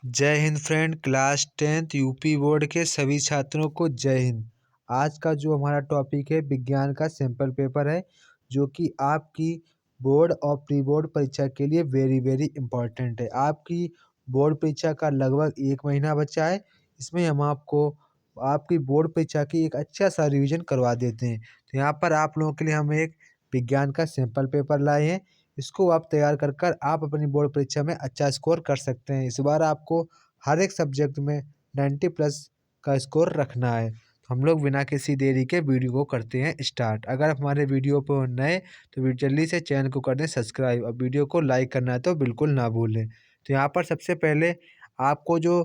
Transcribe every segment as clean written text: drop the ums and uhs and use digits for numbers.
जय Hind friend. Class 10th UP board के सभी छात्रों को जय हिंद। आज का जो हमारा टॉपिक है विज्ञान का सैंपल पेपर है, जो कि आपकी बोर्ड और प्री बोर्ड परीक्षा के लिए वेरी वेरी इम्पॉर्टेंट है। आपकी बोर्ड परीक्षा का लगभग 1 महीना बचा है। इसमें हम आपको आपकी बोर्ड परीक्षा की एक अच्छा सा रिवीजन करवा देते हैं। तो यहाँ पर आप लोगों के लिए हम एक विज्ञान का सैंपल पेपर लाए हैं। इसको आप तैयार कर आप अपनी बोर्ड परीक्षा में अच्छा स्कोर कर सकते हैं। इस बार आपको हर एक सब्जेक्ट में 90 प्लस का स्कोर रखना है। तो हम लोग बिना किसी देरी के वीडियो को करते हैं स्टार्ट। अगर आप हमारे वीडियो पर नए तो जल्दी से चैनल को कर दें सब्सक्राइब और वीडियो को लाइक करना है तो बिल्कुल ना भूलें। तो यहाँ पर सबसे पहले आपको जो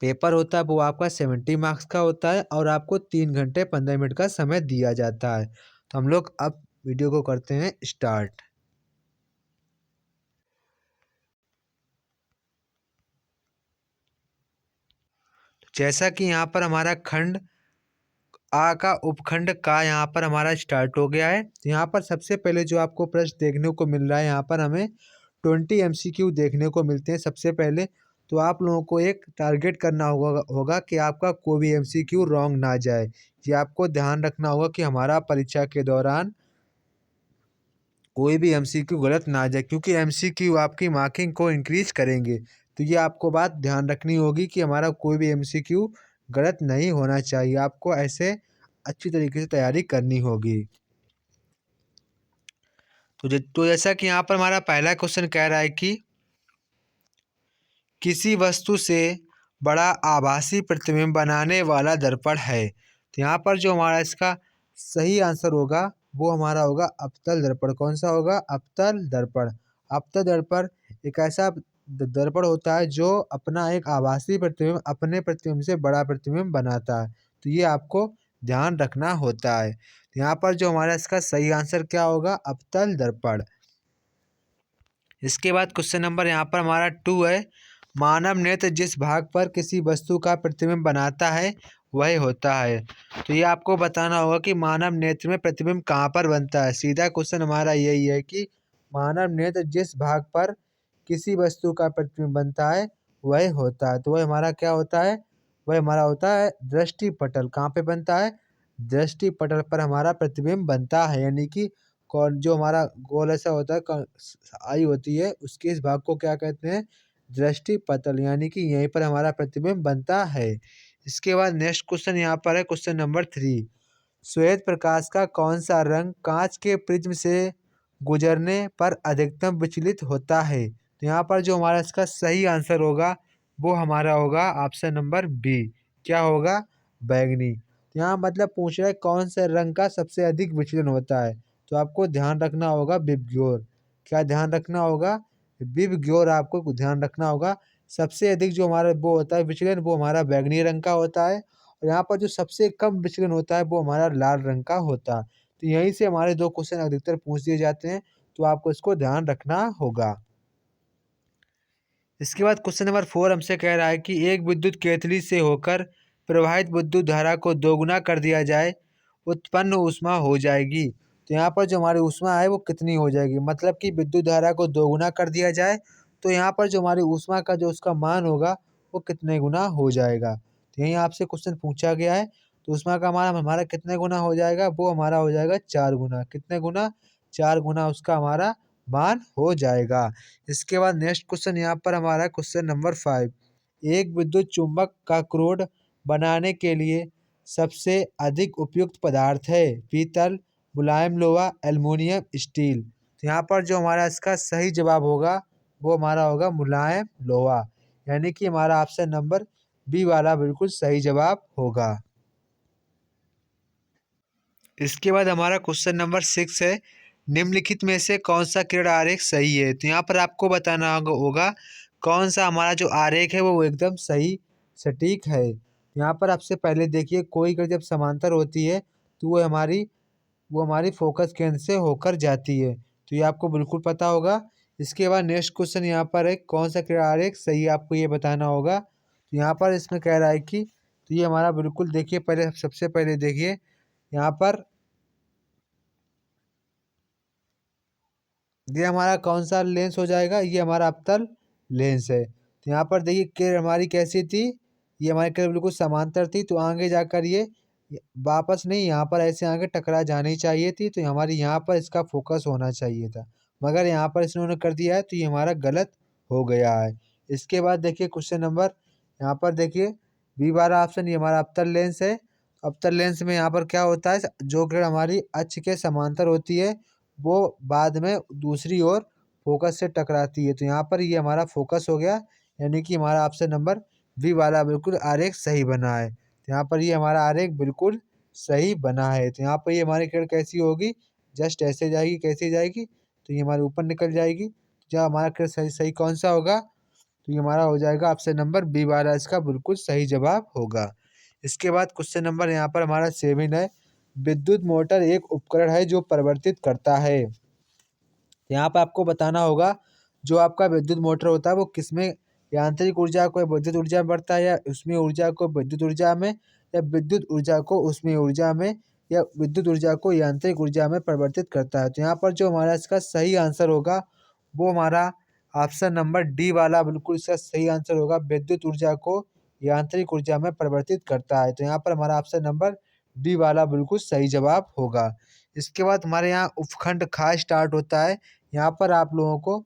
पेपर होता है वो आपका 70 मार्क्स का होता है और आपको 3 घंटे 15 मिनट का समय दिया जाता है। तो हम लोग अब वीडियो को करते हैं स्टार्ट। जैसा कि यहाँ पर हमारा खंड आ का उपखंड का यहाँ पर हमारा स्टार्ट हो गया है। तो यहाँ पर सबसे पहले जो आपको प्रश्न देखने को मिल रहा है, यहाँ पर हमें 20 MCQ देखने को मिलते हैं। सबसे पहले तो आप लोगों को एक टारगेट करना होगा कि आपका कोई भी MCQ रॉन्ग ना जाए। ये आपको ध्यान रखना होगा कि हमारा परीक्षा के दौरान कोई भी MCQ गलत ना जाए, क्योंकि MCQ आपकी मार्किंग को इंक्रीज करेंगे। तो ये आपको बात ध्यान रखनी होगी कि हमारा कोई भी MCQ गलत नहीं होना चाहिए। आपको ऐसे अच्छी तरीके से तैयारी करनी होगी। तो जैसा कि यहाँ पर हमारा पहला क्वेश्चन कह रहा है कि किसी वस्तु से बड़ा आभासी प्रतिबिंब बनाने वाला दर्पण है। तो यहाँ पर जो हमारा इसका सही आंसर होगा वो हमारा होगा अवतल दर्पण। कौन सा होगा? अवतल दर्पण। अवतल दर्पण एक ऐसा दर्पण होता है जो अपना एक आभासी प्रतिबिंब अपने प्रतिबिंब से बड़ा प्रतिबिंब बनाता है। तो ये आपको ध्यान रखना होता है। तो यहाँ पर जो हमारा इसका सही आंसर क्या होगा? अवतल दर्पण। इसके बाद क्वेश्चन नंबर यहाँ पर हमारा 2 है। मानव नेत्र जिस भाग पर किसी वस्तु का प्रतिबिंब बनाता है वह होता है। तो ये आपको बताना होगा कि मानव नेत्र में प्रतिबिंब कहाँ पर बनता है। सीधा क्वेश्चन हमारा यही है कि मानव नेत्र जिस भाग पर किसी वस्तु का प्रतिबिंब बनता है वह होता है। तो वह हमारा क्या होता है? वह हमारा होता है दृष्टि पटल। कहाँ पे बनता है? दृष्टि पटल पर हमारा प्रतिबिंब बनता है। यानी कि कौन जो हमारा गोल ऐसा होता है आई होती है, उसके इस भाग को क्या कहते हैं? दृष्टि पटल। यानी कि यहीं पर हमारा प्रतिबिंब बनता है। इसके बाद नेक्स्ट क्वेश्चन यहाँ पर है क्वेश्चन नंबर 3। श्वेत प्रकाश का कौन सा रंग कांच के प्रिज्म से गुजरने पर अधिकतम विचलित होता है? तो यहाँ पर जो हमारा इसका सही आंसर होगा वो हमारा होगा ऑप्शन नंबर बी। क्या होगा? बैंगनी। तो यहाँ मतलब पूछ रहा है कौन से रंग का सबसे अधिक विचलन होता है। तो आपको ध्यान रखना होगा विबग्योर। क्या ध्यान रखना होगा? विबग्योर आपको ध्यान रखना होगा। सबसे अधिक जो हमारा वो होता है विचलन वो हमारा बैंगनी रंग का होता है, और यहाँ पर जो सबसे कम विचलन होता है वो हमारा लाल रंग का होता है। तो यहीं से हमारे 2 क्वेश्चन अधिकतर पूछ दिए जाते हैं, तो आपको इसको ध्यान रखना होगा। इसके बाद क्वेश्चन नंबर 4 हमसे कह रहा है कि एक विद्युत केतली से होकर प्रवाहित विद्युत धारा को दोगुना कर दिया जाए, उत्पन्न ऊष्मा हो जाएगी। तो यहाँ पर जो हमारी ऊष्मा है वो कितनी हो जाएगी? मतलब कि विद्युत धारा को दोगुना कर दिया जाए तो यहाँ पर जो हमारी ऊष्मा का जो उसका मान होगा वो कितने गुना हो जाएगा। तो यहीं आपसे क्वेश्चन पूछा गया है। तो ऊष्मा का मान हमारा कितने गुना हो जाएगा? वो हमारा हो जाएगा 4 गुना। कितने गुना? 4 गुना उसका हमारा मान हो जाएगा। इसके बाद नेक्स्ट क्वेश्चन यहाँ पर हमारा क्वेश्चन नंबर 5। एक विद्युत चुंबक का क्रोड बनाने के लिए सबसे अधिक उपयुक्त पदार्थ है पीतल, मुलायम लोहा, एल्युमिनियम, स्टील। तो यहाँ पर जो हमारा इसका सही जवाब होगा वो हमारा होगा मुलायम लोहा। यानी कि हमारा ऑप्शन नंबर बी वाला बिल्कुल सही जवाब होगा। इसके बाद हमारा क्वेश्चन नंबर 6 है। निम्नलिखित में से कौन सा किरण आरेख सही है? तो यहाँ पर आपको बताना होगा कौन सा हमारा जो आरेख है वो एकदम सही सटीक है। यहाँ पर आपसे पहले देखिए कोई किरण जब समांतर होती है तो वो हमारी फोकस केंद्र से होकर जाती है। तो ये आपको बिल्कुल पता होगा। इसके बाद नेक्स्ट क्वेश्चन यहाँ पर है कौन सा किरण आरेख सही है, आपको ये बताना होगा। तो यहाँ पर इसमें कह रहा है कि तो ये हमारा बिल्कुल देखिए पहले सबसे पहले देखिए यहाँ पर ये हमारा कौन सा लेंस हो जाएगा? ये हमारा अवतल लेंस है। तो तो यहाँ पर देखिए किरण हमारी कैसी थी, ये हमारी किरण बिल्कुल समांतर थी, तो आगे जाकर ये वापस नहीं यहाँ पर ऐसे आगे टकरा जानी चाहिए थी, तो हमारी यहाँ पर इसका फोकस होना चाहिए था, मगर यहाँ पर इन्होंने कर दिया है, तो ये हमारा गलत हो गया है। इसके बाद देखिए क्वेश्चन नंबर, यहाँ पर देखिए बी वाला ऑप्शन, ये हमारा अवतल लेंस है। अवतल लेंस में यहाँ पर क्या होता है, जो किरण हमारी अक्ष के समांतर होती है वो बाद में दूसरी ओर फोकस से टकराती है, तो यहाँ पर ये हमारा फोकस हो गया, यानी कि हमारा ऑप्शन नंबर बी वाला बिल्कुल आरेख सही बना है। तो यहाँ पर ये हमारा आरेख बिल्कुल सही बना है। तो यहाँ पर ये हमारी किरण कैसी होगी, जस्ट ऐसे जाएगी, कैसे जाएगी, तो ये हमारे ऊपर निकल जाएगी। जब हमारा किरण सही सही कौन सा होगा, तो ये हमारा हो जाएगा ऑप्शन नंबर बी वाला, इसका बिल्कुल सही जवाब होगा। इसके बाद क्वेश्चन नंबर यहाँ पर हमारा 7 है। विद्युत मोटर एक उपकरण है जो परिवर्तित करता है। यहाँ पर आपको बताना होगा जो आपका विद्युत मोटर होता है वो किसमें यांत्रिक ऊर्जा को विद्युत ऊर्जा में बढ़ता है, या उसमें ऊर्जा को विद्युत ऊर्जा में, या विद्युत ऊर्जा को उसमें ऊर्जा में, या विद्युत ऊर्जा को यांत्रिक ऊर्जा में परिवर्तित करता है। तो यहाँ पर जो हमारा इसका सही आंसर होगा वो हमारा ऑप्शन नंबर डी वाला बिल्कुल इसका सही आंसर होगा, विद्युत ऊर्जा को यांत्रिक ऊर्जा में परिवर्तित करता है। तो यहाँ पर हमारा ऑप्शन नंबर डी वाला बिल्कुल सही जवाब होगा। इसके बाद हमारे यहाँ उपखंड खा स्टार्ट होता है। यहाँ पर आप लोगों को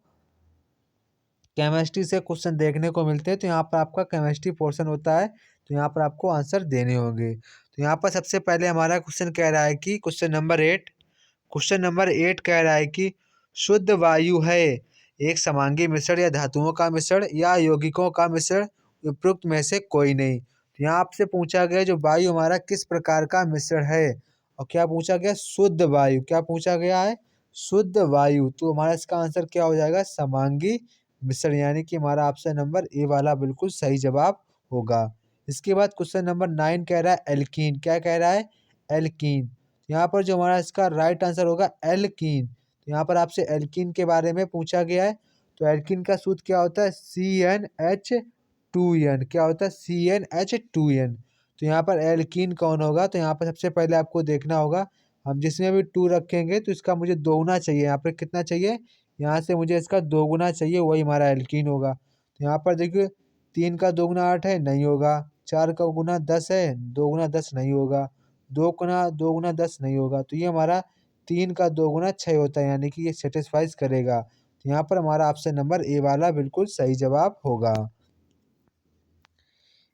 केमिस्ट्री से क्वेश्चन देखने को मिलते हैं, तो यहाँ पर आपका केमिस्ट्री पोर्शन होता है, तो यहाँ पर आपको आंसर देने होंगे। तो यहाँ पर सबसे पहले हमारा क्वेश्चन कह रहा है कि क्वेश्चन नंबर 8 कह रहा है कि शुद्ध वायु है एक समांगी मिश्रण या धातुओं का मिश्रण या यौगिकों का मिश्रण, उपरोक्त में से कोई नहीं। तो यहाँ आपसे पूछा गया जो वायु हमारा किस प्रकार का मिश्रण है, और क्या पूछा गया, शुद्ध वायु, क्या पूछा गया है, शुद्ध वायु। तो हमारा इसका आंसर क्या हो जाएगा, समांगी मिश्रण, यानी कि हमारा ऑप्शन नंबर ए वाला बिल्कुल सही जवाब होगा। इसके बाद क्वेश्चन नंबर 9 कह रहा है एल्कीन, क्या कह रहा है, एल्कीन। यहाँ पर जो हमारा इसका राइट आंसर होगा एल्कीन। तो यहाँ पर आपसे एल्कीन के बारे में पूछा गया है, तो एल्कीन का सूत्र क्या होता है, CnH2n, क्या होता है, CnH2n। तो यहाँ पर एल्कीन कौन होगा, तो यहाँ पर सबसे पहले आपको देखना होगा, हम जिसमें भी 2 रखेंगे तो इसका मुझे दोगुना चाहिए, यहाँ पर कितना चाहिए, यहाँ से मुझे इसका दोगुना चाहिए, वही हमारा एल्कीन होगा। तो यहाँ पर देखिए 3 का दोगुना 8 है, नहीं होगा, 4 का गुना 10 है, दोगुना 10 नहीं होगा, 2 गुना दोगुना 10 नहीं होगा, तो ये हमारा 3 का दोगुना 6 होता है, यानी कि ये सेटिस्फाइज करेगा। तो यहाँ पर हमारा ऑप्शन नंबर ए वाला बिल्कुल सही जवाब होगा।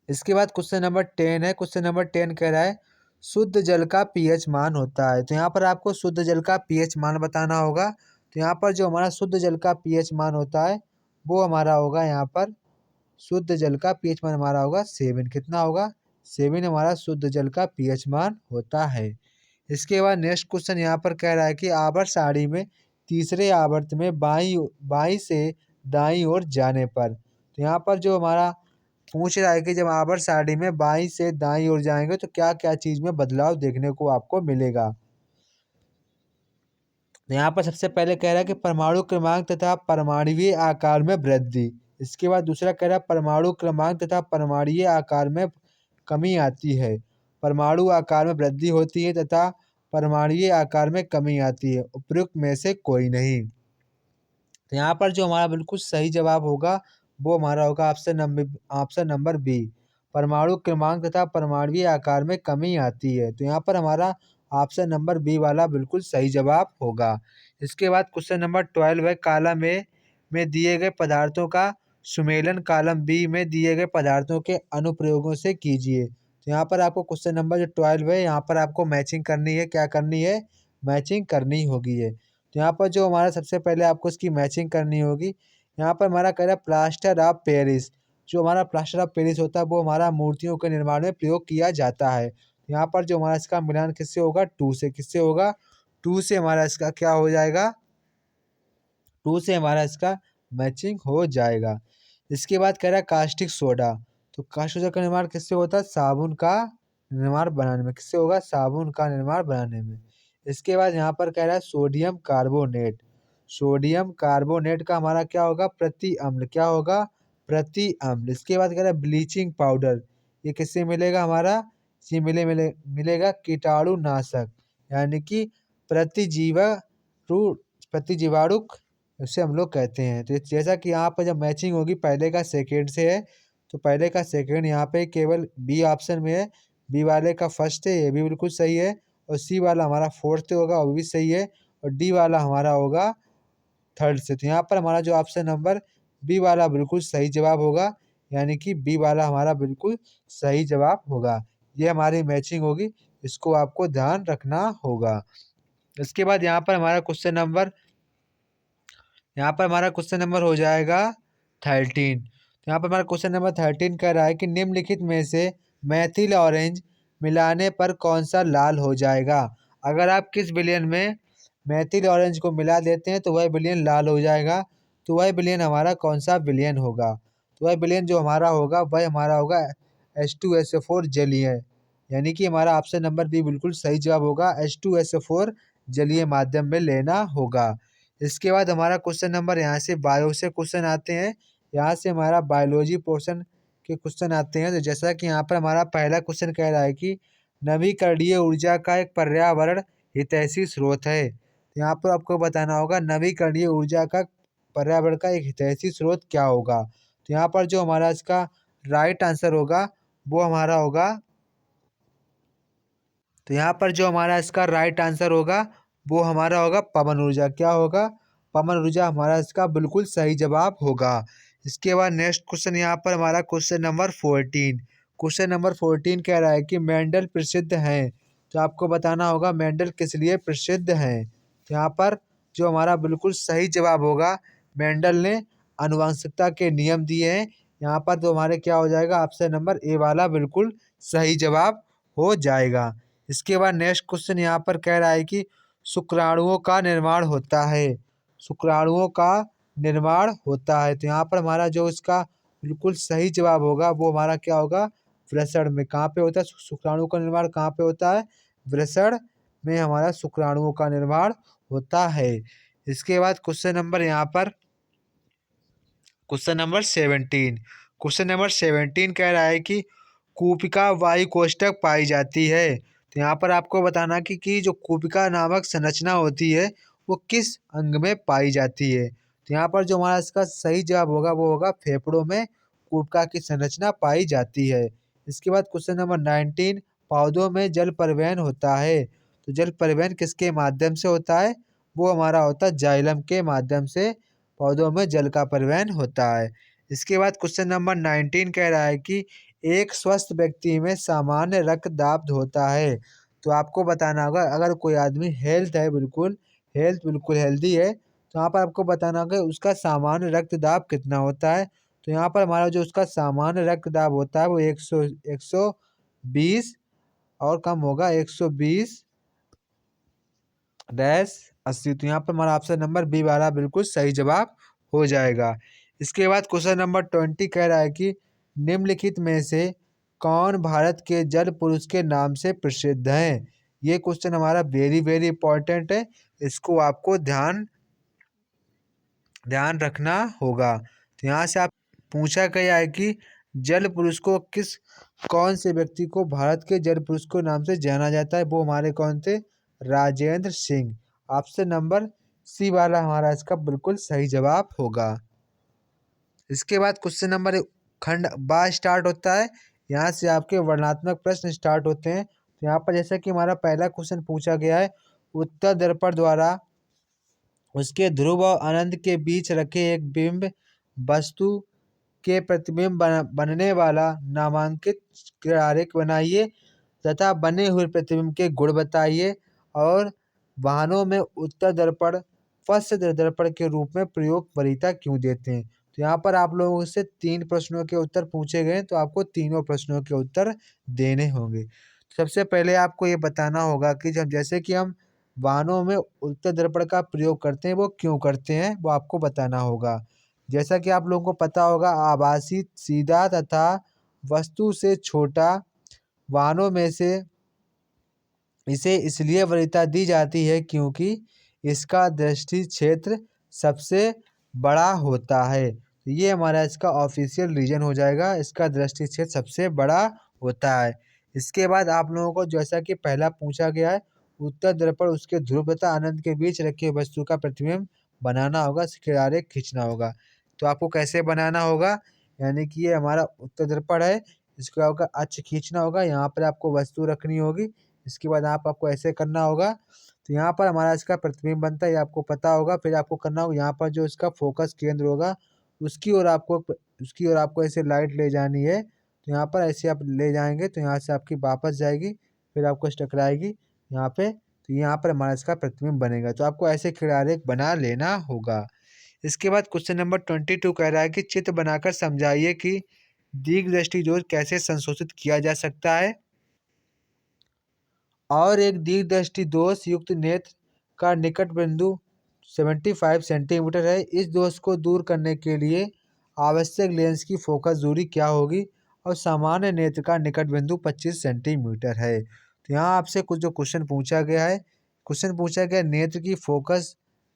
इसके बाद क्वेश्चन नंबर 10 है। क्वेश्चन नंबर 10 कह रहा है शुद्ध जल का पीएच मान होता है। तो यहाँ पर आपको शुद्ध जल का पीएच मान बताना होगा। तो यहाँ पर जो हमारा शुद्ध जल का पीएच मान होता है वो हमारा होगा, यहाँ पर शुद्ध जल का पीएच मान हमारा होगा 7। कितना होगा, 7 हमारा शुद्ध जल का पीएच मान होता है। इसके बाद नेक्स्ट क्वेश्चन यहाँ पर कह रहा है कि आवर्त सारणी में तीसरे आवर्त में बाईं से दाईं ओर जाने पर, तो यहाँ पर जो हमारा पूछ रहा है कि जब आवर्त सारणी में बाईं से दाईं ओर जाएंगे तो क्या क्या चीज में बदलाव देखने को आपको मिलेगा। यहाँ पर सबसे पहले कह रहा है कि परमाणु क्रमांक तथा परमाणुवीय आकार में वृद्धि। इसके बाद दूसरा कह रहा है परमाणु क्रमांक तथा परमाणुवीय आकार में कमी आती है। परमाणु आकार में वृद्धि होती है तथा परमाणुवीय आकार में कमी आती है, उपयुक्त में से कोई नहीं। तो यहाँ पर जो हमारा बिल्कुल सही जवाब होगा वो हमारा होगा ऑप्शन नंबर बी, परमाणु क्रमांक तथा परमाणुवीय आकार में कमी आती है। तो यहाँ पर हमारा ऑप्शन नंबर बी वाला बिल्कुल सही जवाब होगा। इसके बाद क्वेश्चन नंबर 12 है, कॉलम ए में दिए गए पदार्थों का सुमेलन कॉलम बी में दिए गए पदार्थों के अनुप्रयोगों से कीजिए। तो यहाँ पर आपको क्वेश्चन नंबर जो 12 है यहाँ पर आपको मैचिंग करनी है, क्या करनी है, मैचिंग करनी होगी है। तो यहाँ पर जो हमारा सबसे पहले आपको इसकी मैचिंग करनी होगी। यहाँ पर हमारा कह रहा है प्लास्टर ऑफ पेरिस, जो हमारा प्लास्टर ऑफ पेरिस होता है वो हमारा मूर्तियों के निर्माण में प्रयोग किया जाता है। यहाँ पर जो हमारा इसका मिलान किससे होगा, 2 से, किससे होगा, 2 से हमारा इसका क्या हो जाएगा, 2 से हमारा इसका मैचिंग हो जाएगा। इसके बाद कह रहा है कास्टिक सोडा, तो कास्टिक सोडा का निर्माण किससे होता है, साबुन का निर्माण बनाने में, किससे होगा, साबुन का निर्माण बनाने में। इसके बाद यहाँ पर कह रहा है सोडियम कार्बोनेट, सोडियम कार्बोनेट का हमारा क्या होगा, प्रति अम्ल, क्या होगा, प्रति अम्ल। इसके बाद कह रहा है ब्लीचिंग पाउडर, ये किससे मिलेगा हमारा, ये मिलेगा कीटाणुनाशक, यानी कि प्रतिजीवा प्रतिजीवाणु उसे हम लोग कहते हैं। तो जैसा कि यहाँ पर जब मैचिंग होगी पहले का सेकंड से है, तो पहले का सेकंड यहाँ पे केवल बी ऑप्शन में है। बी वाले का फर्स्ट है, ये भी बिल्कुल सही है। और सी वाला हमारा फोर्थ होगा, वो भी सही है। और डी वाला हमारा होगा थर्ड से। तो यहाँ पर हमारा जो ऑप्शन नंबर बी वाला बिल्कुल सही जवाब होगा, यानी कि बी वाला हमारा बिल्कुल सही जवाब होगा। ये हमारी मैचिंग होगी, इसको आपको ध्यान रखना होगा। इसके बाद यहाँ पर हमारा क्वेश्चन नंबर हो जाएगा 13। तो यहाँ पर हमारा क्वेश्चन नंबर 13 कह रहा है कि निम्नलिखित में से मैथिल ऑरेंज मिलाने पर कौन सा लाल हो जाएगा। अगर आप किस विलयन में मैथिल ऑरेंज को मिला देते हैं तो वह विलयन लाल हो जाएगा। तो वह विलयन हमारा कौन सा विलयन होगा। तो वह विलयन जो हमारा होगा वह हमारा होगा H2SO4 जलीय, यानी कि हमारा ऑप्शन नंबर बी बिल्कुल सही जवाब होगा। H2SO4 जलीय माध्यम में लेना होगा। इसके बाद हमारा क्वेश्चन नंबर यहाँ से बायो से क्वेश्चन आते हैं। यहाँ से हमारा बायोलॉजी पोर्शन के क्वेश्चन आते हैं। तो जैसा कि यहाँ पर हमारा पहला क्वेश्चन कह रहा है कि नवीकरणीय ऊर्जा का एक पर्यावरण हितैषी स्रोत है। तो यहाँ पर आपको बताना होगा नवीकरणीय ऊर्जा का पर्यावरण का एक हितैषी स्रोत क्या होगा। तो यहाँ पर जो हमारा इसका राइट आंसर होगा वो हमारा होगा तो यहाँ पर जो हमारा इसका राइट आंसर होगा वो हमारा होगा पवन ऊर्जा। क्या होगा? पवन ऊर्जा हमारा इसका बिल्कुल सही जवाब होगा। इसके बाद नेक्स्ट क्वेश्चन यहाँ पर हमारा क्वेश्चन नंबर 14। क्वेश्चन नंबर 14 कह रहा है कि मेंडल प्रसिद्ध हैं। तो आपको बताना होगा मेंडल किस लिए प्रसिद्ध हैं। तो यहाँ पर जो हमारा बिल्कुल सही जवाब होगा, मेंडल ने आनुवंशिकता के नियम दिए हैं। यहाँ पर तो हमारे क्या हो जाएगा, ऑप्शन नंबर ए वाला बिल्कुल सही जवाब हो जाएगा। इसके बाद नेक्स्ट क्वेश्चन यहाँ पर कह रहा है कि शुक्राणुओं का निर्माण होता है। शुक्राणुओं का निर्माण होता है। तो यहाँ पर हमारा जो इसका बिल्कुल सही जवाब होगा वो हमारा क्या होगा, वृषण में। कहाँ पे होता है शुक्राणु का निर्माण, कहाँ पे होता है? वृषण में हमारा शुक्राणुओं का निर्माण होता है। इसके बाद क्वेश्चन नंबर 17 कह रहा है कि कूपिका वायु कोष्ठक पाई जाती है। तो यहाँ पर आपको बताना कि जो कूपिका नामक संरचना होती है वो किस अंग में पाई जाती है। तो यहाँ पर जो हमारा इसका सही जवाब होगा वो होगा फेफड़ों में कूपिका की संरचना पाई जाती है। इसके बाद क्वेश्चन नंबर 19, पौधों में जल परिवहन होता है। तो जल परिवहन किसके माध्यम से होता है? वो हमारा होता है जाइलम के माध्यम से पौधों में जल का परिवहन होता है। इसके बाद क्वेश्चन नंबर 19 कह रहा है कि एक स्वस्थ व्यक्ति में सामान्य रक्तदाब होता है। तो आपको बताना होगा अगर कोई आदमी हेल्थ बिल्कुल हेल्दी है तो यहाँ पर आपको बताना होगा उसका सामान्य रक्तदाब कितना होता है। तो यहाँ पर हमारा जो उसका सामान्य रक्तदाब होता है वो 120 और कम होगा 120/80। तो यहाँ पर हमारा ऑप्शन नंबर बी वाला बिल्कुल सही जवाब हो जाएगा। इसके बाद क्वेश्चन नंबर 20 कह रहा है कि निम्नलिखित में से कौन भारत के जल पुरुष के नाम से प्रसिद्ध हैं। ये क्वेश्चन हमारा वेरी वेरी इंपॉर्टेंट है, इसको आपको ध्यान रखना होगा। तो यहाँ से आप पूछा गया है कि जल पुरुष को कौन से व्यक्ति को भारत के जल पुरुष के नाम से जाना जाता है। वो हमारे कौन थे? Rajendra Singh. Option number C वाला हमारा इसका बिल्कुल सही जवाब होगा। इसके बाद क्वेश्चन नंबर खंड बा स्टार्ट होता है। यहाँ से आपके वर्णनात्मक प्रश्न स्टार्ट होते हैं। तो यहाँ पर जैसा कि हमारा पहला क्वेश्चन पूछा गया है, उत्तर दर्पण द्वारा उसके ध्रुव और अनंत के बीच रखे एक बिंब वस्तु के प्रतिबिंब बनने वाला नामांकित आरेख बनाइए तथा बने हुए प्रतिबिंब के गुण बताइए। और वाहनों में उत्तर दर्पण फर्स्ट दर्पण के रूप में प्रयोग वरीयता क्यों देते हैं। तो यहाँ पर आप लोगों से 3 प्रश्नों के उत्तर पूछे गए, तो आपको तीनों प्रश्नों के उत्तर देने होंगे। सबसे पहले आपको ये बताना होगा कि जैसे कि हम वाहनों में उत्तर दर्पण का प्रयोग करते हैं वो क्यों करते हैं, वो आपको बताना होगा। जैसा कि आप लोगों को पता होगा आभासी सीधा तथा वस्तु से छोटा वाहनों में से इसे इसलिए वरीयता दी जाती है क्योंकि इसका दृष्टि क्षेत्र सबसे बड़ा होता है। तो ये हमारा इसका ऑफिशियल रीजन हो जाएगा, इसका दृष्टि क्षेत्र सबसे बड़ा होता है। इसके बाद आप लोगों को जैसा कि पहला पूछा गया है, उत्तर दर्पण उसके ध्रुव तथा अनंत के बीच रखे वस्तु का प्रतिबिंब बनाना होगा, स्क्वायर आरेख खींचना होगा। तो आपको कैसे बनाना होगा, यानी कि ये हमारा उत्तल दर्पण है, इसको आपका अक्ष खींचना होगा, यहाँ पर आपको वस्तु रखनी होगी, इसके बाद आपको ऐसे करना होगा। तो यहाँ पर हमारा इसका प्रतिबिंब बनता है, ये आपको पता होगा। फिर आपको करना होगा यहाँ पर जो इसका फोकस केंद्र होगा उसकी ओर आपको ऐसे लाइट ले जानी है। तो यहाँ पर ऐसे आप ले जाएँगे तो यहाँ से आपकी वापस जाएगी, फिर आपको टकराएगी यहाँ पे, तो यहाँ पर हमारा इसका प्रतिबिंब बनेगा। तो आपको ऐसे खिड़ारेख बना लेना होगा। इसके बाद क्वेश्चन नंबर 22 कह रहा है कि चित्र बनाकर समझाइए कि दीर्घदृष्टि दोष कैसे संशोधित किया जा सकता है। और एक दीर्घदृष्टि दोष युक्त नेत्र का निकट बिंदु 75 सेंटीमीटर है। इस दोष को दूर करने के लिए आवश्यक लेंस की फोकस दूरी क्या होगी और सामान्य नेत्र का निकट बिंदु 25 सेंटीमीटर है। तो यहाँ आपसे कुछ जो क्वेश्चन पूछा गया है,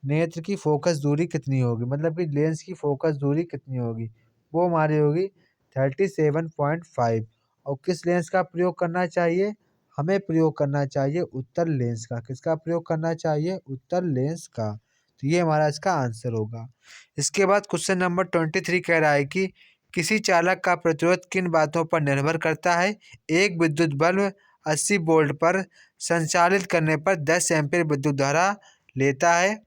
नेत्र की फोकस दूरी कितनी होगी, मतलब कि लेंस की फोकस दूरी कितनी होगी, वो हमारी होगी 37.5। और किस लेंस का प्रयोग करना चाहिए, हमें प्रयोग करना चाहिए उत्तल लेंस का। किसका प्रयोग करना चाहिए, उत्तल लेंस का। तो ये हमारा इसका आंसर होगा। इसके बाद क्वेश्चन नंबर 23 कह रहा है कि किसी चालक का प्रतिरोध किन बातों पर निर्भर करता है। एक विद्युत बल्ब 80 वोल्ट पर संचालित करने पर 10 एम्पीयर विद्युत धारा लेता है।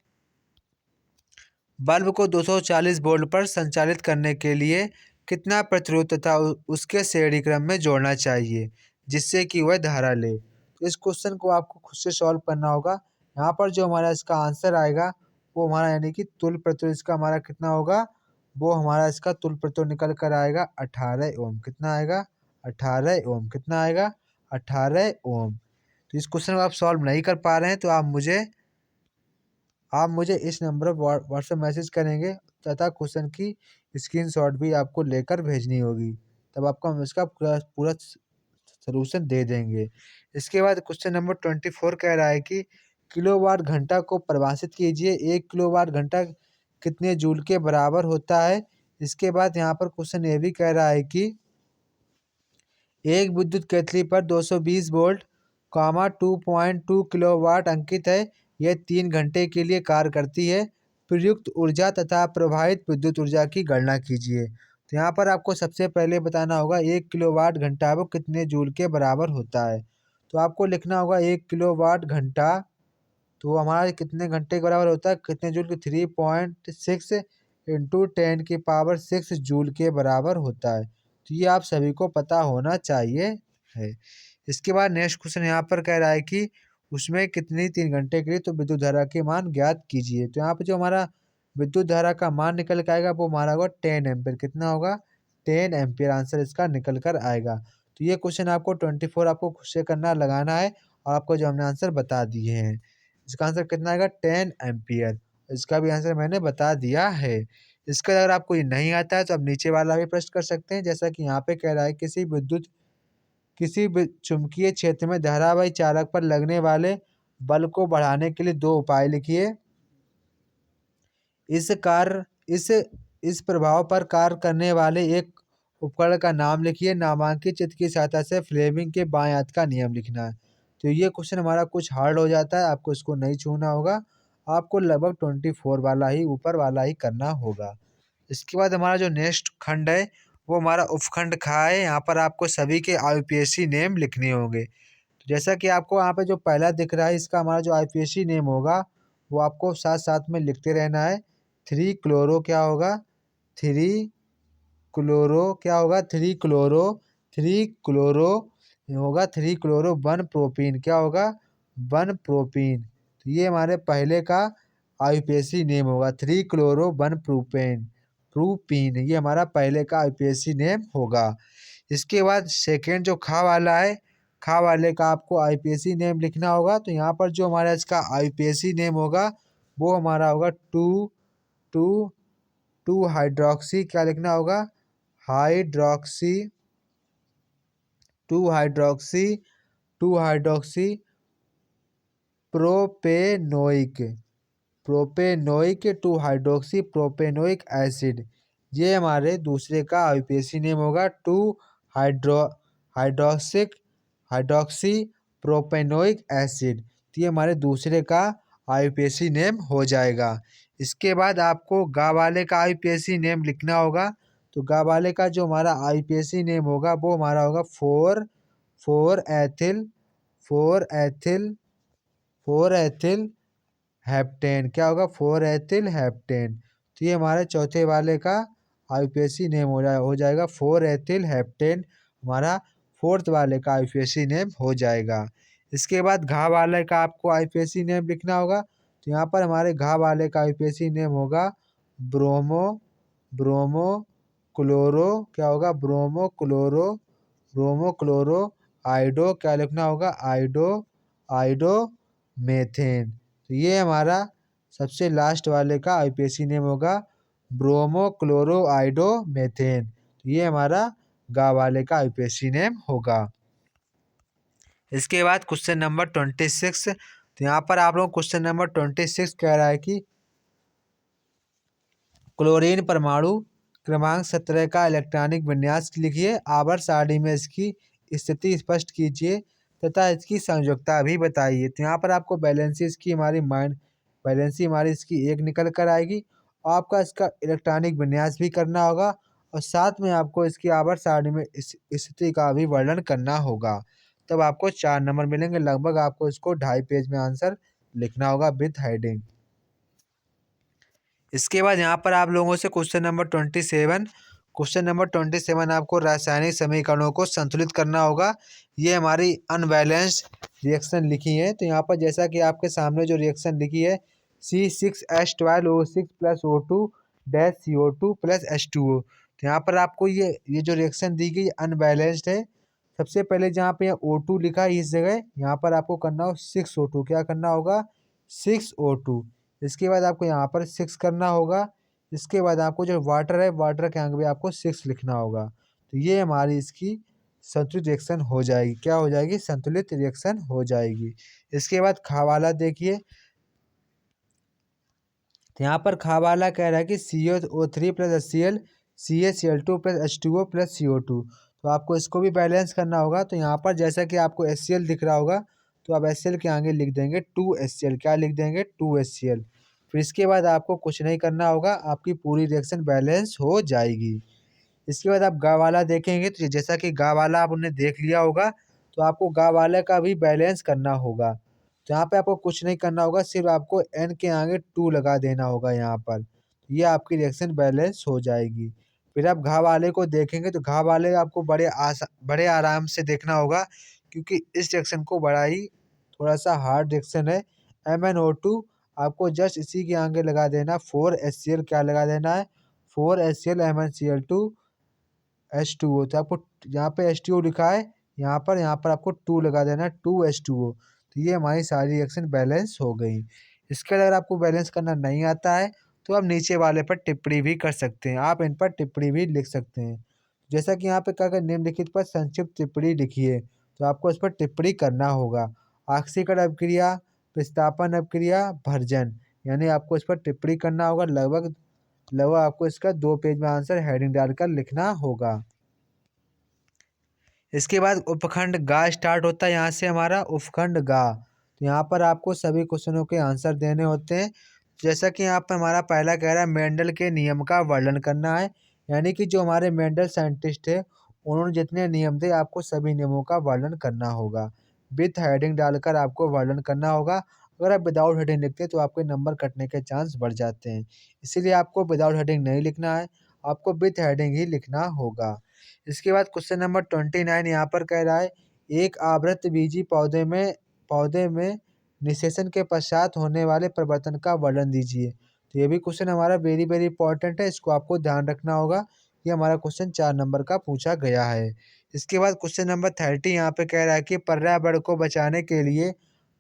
बल्ब को 240 वोल्ट पर संचालित करने के लिए कितना प्रतिरोध तथा उसके श्रेणी क्रम में जोड़ना चाहिए जिससे कि वह धारा ले। तो इस क्वेश्चन को आपको खुद से सॉल्व करना होगा। यहाँ पर जो हमारा इसका आंसर आएगा वो हमारा यानी कि तुल्य प्रतिरोध इसका हमारा कितना होगा, वो हमारा इसका तुल्य प्रतिरोध निकल कर आएगा 18 ओम। कितना आएगा, 18 ओम। कितना आएगा, 18 ओम। तो इस क्वेश्चन को आप सॉल्व नहीं कर पा रहे हैं तो आप मुझे इस नंबर पर व्हाट्सएप मैसेज करेंगे तथा क्वेश्चन की स्क्रीनशॉट भी आपको लेकर भेजनी होगी, तब आपको हम इसका पूरा सॉल्यूशन दे देंगे। इसके बाद क्वेश्चन नंबर 24 कह रहा है कि किलोवाट घंटा को परिभाषित कीजिए। 1 किलोवाट घंटा कितने जूल के बराबर होता है। इसके बाद यहाँ पर क्वेश्चन ये भी कह रहा है कि एक विद्युत केतली पर 220 वोल्ट 2.2 किलोवाट अंकित है। यह 3 घंटे के लिए कार्य करती है। प्रयुक्त ऊर्जा तथा प्रवाहित विद्युत ऊर्जा की गणना कीजिए। तो यहाँ पर आपको सबसे पहले बताना होगा 1 किलोवाट घंटा वो कितने जूल के बराबर होता है। तो आपको लिखना होगा 1 किलोवाट घंटा, तो हमारा कितने घंटे के बराबर होता है, कितने जूल की 3.6 इंटू 10⁶ जूल के बराबर होता है। तो ये आप सभी को पता होना चाहिए है। इसके बाद नेक्स्ट क्वेश्चन यहाँ पर कह रहा है कि उसमें कितनी 3 घंटे के लिए तो विद्युत धारा के मान ज्ञात कीजिए। तो यहाँ पर जो हमारा विद्युत धारा का मान निकल के आएगा वो हमारा होगा 10 एम्पियर। कितना होगा, 10 एम्पियर आंसर इसका निकल कर आएगा। तो ये क्वेश्चन आपको 24 आपको खुद से करना लगाना है और आपको जो हमने आंसर बता दिए हैं। इसका आंसर कितना आएगा, 10 एम्पियर। इसका भी आंसर मैंने बता दिया है। इसका अगर आपको ये नहीं आता है तो आप नीचे वाला भी प्रश्न कर सकते हैं। जैसा कि यहाँ पे कह रहा है किसी चुंबकीय क्षेत्र में धारावाही चालक पर लगने वाले बल को बढ़ाने के लिए 2 उपाय लिखिए। इस प्रभाव पर कार्य करने वाले एक उपकरण का नाम लिखिए। नामांकित चित्र की सहायता से फ्लेमिंग के बाएं हाथ का नियम लिखना है। तो ये क्वेश्चन हमारा कुछ हार्ड हो जाता है, आपको इसको नहीं छूना होगा, आपको लगभग 24 वाला ही ऊपर वाला ही करना होगा। इसके बाद हमारा जो नेक्स्ट खंड है वो हमारा उपखंड ख है। यहाँ पर आपको सभी के आईयूपीएसी नेम लिखने होंगे। तो जैसा कि आपको यहाँ पे जो पहला दिख रहा है इसका हमारा जो आईयूपीएसी नेम होगा वो आपको साथ साथ में लिखते रहना है। 3 क्लोरो क्या होगा, 3 क्लोरो क्या होगा, 3 क्लोरो होगा, 3 क्लोरो 1 प्रोपीन क्या होगा, 1 प्रोपीन। तो ये हमारे पहले का आईयूपीएसी नेम होगा, 3 क्लोरो 1 प्रोपीन ये हमारा पहले का आईयूपीएसी नेम होगा। इसके बाद सेकेंड जो खा वाला है, खा वाले का आपको आईयूपीएसी नेम लिखना होगा। तो यहाँ पर जो हमारा इसका आईयूपीएसी नेम होगा वो हमारा होगा 2 हाइड्रोक्सी क्या लिखना होगा, hydroxy 2 hydroxy propanoic 2 hydroxy propanoic acid. ये हमारे दूसरे का आईयूपीएसी नेम होगा 2 हाइड्रोक्सी प्रोपेनोइक एसिड। तो ये हमारे दूसरे का आईयूपीएसी नेम हो जाएगा। इसके बाद आपको गा वाले का आईपीएसी नेम लिखना होगा। तो गा वाले का जो हमारा आईपीएसी नेम होगा वो हमारा होगा four four ethyl four ethyl four ethyl heptane. क्या होगा? Four ethyl heptane. तो ये हमारे चौथे वाले का आईपीएसी नेम हो जाएगा फोर एथिल हेप्टेन। हमारा फोर्थ वाले का आईपीएसी नेम हो जाएगा। इसके बाद घा वाले का आपको आईपीएसी नेम लिखना होगा। तो यहाँ पर हमारे घा वाले का आईपीएसी नेम होगा ब्रोमो ब्रोमो क्लोरो। क्या होगा? Bromo chloro आइडो। क्या लिखना होगा? आइडो मेथेन। तो ये हमारा सबसे लास्ट वाले का आईपीएसी नेम होगा ब्रोमो क्लोरो आइडो मेथेन। तो ये हमारा गा वाले का आईपीएसी नेम होगा। इसके बाद क्वेश्चन नंबर 26। तो यहाँ पर आप लोग क्वेश्चन नंबर 26 कह रहा है कि क्लोरीन परमाणु क्रमांक 17 का इलेक्ट्रॉनिक विन्यास लिखिए। आवर्त सारणी में इसकी स्थिति स्पष्ट कीजिए तथा इसकी संयोजकता भी बताइए। तो यहाँ पर आपको बैलेंसी इसकी एक निकल कर आएगी। आपका इसका इलेक्ट्रॉनिक विन्यास भी करना होगा और साथ में आपको इसकी आवर्त सारणी में स्थिति का भी वर्णन करना होगा। तब आपको 4 नंबर मिलेंगे। लगभग आपको इसको 2.5 पेज में आंसर लिखना होगा विथ हेडिंग। इसके बाद यहाँ पर आप लोगों से क्वेश्चन नंबर 27 आपको रासायनिक समीकरणों को संतुलित करना होगा। ये हमारी अनबैलेंस्ड रिएक्शन लिखी है। तो यहाँ पर जैसा कि आपके सामने जो रिएक्शन लिखी है C6H12O6 plus O2 dash CO2 plus H2O। तो यहाँ पर आपको ये जो रिएक्शन दी गई अनबैलेंस्ड है। सबसे पहले जहाँ पे O2 लिखा है इस जगह यहाँ पर आपको करना हो 6O2। क्या करना होगा? 6O2। इसके बाद आपको यहाँ पर 6 करना होगा। इसके बाद आपको जो वाटर है वाटर के आगे भी आपको 6 लिखना होगा। तो ये हमारी इसकी संतुलित रिएक्शन हो जाएगी। क्या हो जाएगी? संतुलित रिएक्शन हो जाएगी। इसके बाद खा वाला देखिए। तो यहाँ पर खा वाला कह रहा है कि COO3 plus HCl CaCl2 plus H2O plus CO2। तो आपको इसको भी बैलेंस करना होगा। तो यहाँ पर जैसा कि आपको HCl दिख रहा होगा तो आप HCl के आगे लिख देंगे 2HCl। क्या लिख देंगे? 2HCl। फिर इसके बाद आपको कुछ नहीं करना होगा, आपकी पूरी रिएक्शन बैलेंस हो जाएगी। इसके बाद आप गा वाला देखेंगे तो जैसा कि गा वाला आपने देख लिया होगा तो आपको गा वाले का भी बैलेंस करना होगा। तो यहाँ पे आपको कुछ नहीं करना होगा, सिर्फ आपको n के आगे 2 लगा देना होगा यहाँ पर। ये आपकी रिएक्शन बैलेंस हो जाएगी। फिर आप घा वाले को देखेंगे तो घा वाले आपको बड़े आराम से देखना होगा क्योंकि इस रिएक्शन को बड़ा ही थोड़ा सा हार्ड रिएक्शन है। MnO2 आपको जस्ट इसी के आगे लगा देना 4HCl। क्या लगा देना है? 4HCl MnCl2 H2O। तो आपको यहाँ पे H2O लिखा है, यहाँ पर आपको 2 लगा देना है 2H2O। तो ये हमारी सारी रिएक्शन बैलेंस हो गई। इसके अगर आपको बैलेंस करना नहीं आता है तो आप नीचे वाले पर टिप्पणी भी कर सकते हैं। आप इन पर टिप्पणी भी लिख सकते हैं। जैसा कि यहाँ पे क्या निम्नलिखित पर संक्षिप्त टिप्पणी लिखिए। तो आपको इस पर टिप्पणी करना होगा। ऑक्सीकरण अभिक्रिया, प्रतिस्थापन अभिक्रिया, भर्जन, यानी आपको इस पर टिप्पणी करना होगा। लगभग आपको इसका 2 पेज में आंसर हेडिंग डालकर लिखना होगा। इसके बाद उपखंड गा स्टार्ट होता है। यहाँ से हमारा उपखंड गा। तो यहाँ पर आपको सभी क्वेश्चनों के आंसर देने होते हैं। जैसा कि यहाँ पर हमारा पहला कह रहा है मेंडल के नियम का वर्णन करना है। यानी कि जो हमारे मेंडल साइंटिस्ट है उन्होंने जितने नियम थे आपको सभी नियमों का वर्णन करना होगा। विथ हेडिंग डालकर आपको वर्णन करना होगा। अगर आप विदाउट हेडिंग लिखते हैं तो आपके नंबर कटने के चांस बढ़ जाते हैं। इसीलिए आपको विदाउट हेडिंग नहीं लिखना है, आपको विथ हेडिंग ही लिखना होगा। इसके बाद क्वेश्चन नंबर 29 यहाँ पर कह रहा है एक आवृतबीजी पौधे में निषेचन के पश्चात होने वाले परिवर्तन का वर्णन दीजिए। तो ये भी क्वेश्चन हमारा वेरी वेरी इंपॉर्टेंट है, इसको आपको ध्यान रखना होगा। ये हमारा क्वेश्चन 4 नंबर का पूछा गया है। इसके बाद क्वेश्चन नंबर 30 यहाँ पे कह रहा है कि पर्यावरण को बचाने के लिए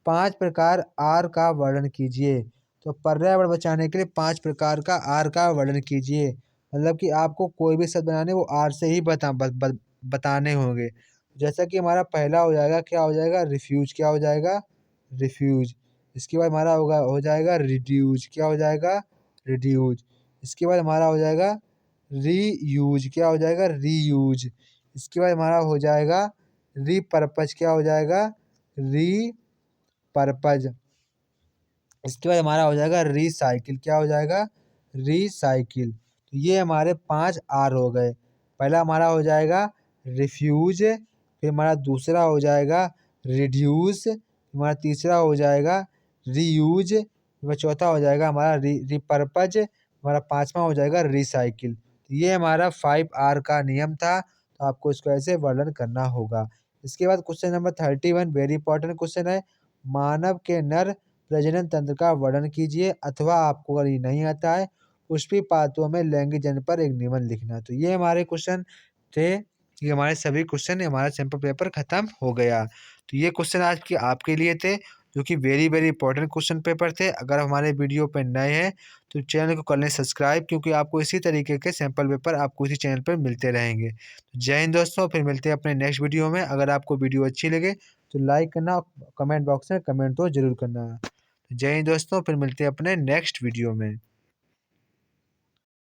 5 प्रकार आर का वर्णन कीजिए। तो पर्यावरण बचाने के लिए 5 प्रकार का आर का वर्णन कीजिए। मतलब कि आपको कोई भी शब्द बनाने वो आर से ही बताने होंगे। जैसा कि हमारा पहला हो जाएगा, क्या हो जाएगा? रिफ्यूज। क्या हो जाएगा? रिफ्यूज। इसके बाद हमारा हो जाएगा रिड्यूज। क्या हो जाएगा? रिड्यूज। इसके बाद हमारा हो जाएगा रीयूज। क्या हो जाएगा? रीयूज। इसके बाद हमारा हो जाएगा रीपर्पज। क्या हो जाएगा? रीपर्पज। इसके बाद हमारा हो जाएगा रिसाइकिल। क्या हो जाएगा? रिसाइकिल। तो ये हमारे 5 आर हो गए। पहला हमारा हो जाएगा रिफ्यूज, फिर हमारा दूसरा हो जाएगा रिड्यूस, हमारा तीसरा हो जाएगा रीयूज, हमारा चौथा हो जाएगा हमारा रिपर्पज, हमारा पाँचवा हो जाएगा रिसाइकिल। तो ये हमारा 5 आर का नियम था, तो आपको इसको ऐसे वर्णन करना होगा। इसके बाद question number 31 very important question है। मानव के नर प्रजनन तंत्र का वर्णन कीजिए, अथवा आपको अगर ये नहीं आता है पुष्पी पात्रों में लैंगिक जन्म पर एक निबंध लिखना। तो ये हमारे क्वेश्चन थे। ये हमारे सभी क्वेश्चन, हमारा सैंपल पेपर खत्म हो गया। तो ये क्वेश्चन आज के आपके लिए थे, जो कि very very important question paper थे। अगर हमारे वीडियो पे नए हैं तो चैनल को कर लें सब्सक्राइब, क्योंकि आपको इसी तरीके के सैंपल पेपर आपको इसी चैनल पर मिलते रहेंगे। तो जय हिंद दोस्तों, फिर मिलते हैं अपने नेक्स्ट वीडियो में। अगर आपको वीडियो अच्छी लगे तो लाइक करना, कमेंट बॉक्स में कमेंट तो जरूर करना। जय हिंद दोस्तों, फिर मिलते हैं अपने नेक्स्ट वीडियो में।